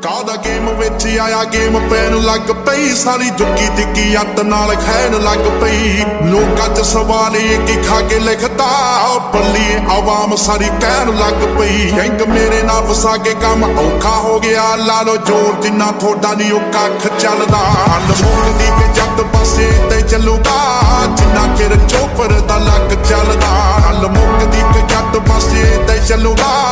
ਕਾਦਾ ਗੇਮ ਵਿੱਚ ਆਇਆ ਗੇਮ ਪੈਣ ਲੱਗ ਪਈ ਸਾਰੀ ਜੁੱਗੀ ਦਿੱਗੀ ਅੱਤ ਨਾਲ ਖੈਣ ਲੱਗ ਪਈ ਲੋਕਾਂ 'ਚ ਸਵਾਲ ਇਹ ਕਿ ਖਾ ਕੇ ਲਿਖਦਾ ਬੱਲੀ ਆਵਾਮ ਸਾਰੀ ਕਹਿਣ ਲੱਗ ਪਈ ਗੈਂਗ ਮੇਰੇ ਨਾਲ ਫਸਾ ਕੇ ਕੰਮ ਔਖਾ ਹੋ ਗਿਆ ਲਾ ਲੋ ਜੋਰ ਜਿੰਨਾ ਥੋੜਾ ਨਹੀਂ ਉਹ ਕੱਖ ਚੱਲਦਾ ਲਮੋਕ ਦੀ ਕੇ ਜੱਟ ਪਾਸੇ ਤੇ ਚੱਲੂਗਾ ਜਿੰਨਾ ਚਿਰ ਚੋਪਰ ਦਾ ਲੱਕ ਚੱਲਦਾ ਲਮੋਕ ਦੀ ਕੇ ਜੱਟ ਪਾਸੇ ਤੇ ਚੱਲੂਗਾ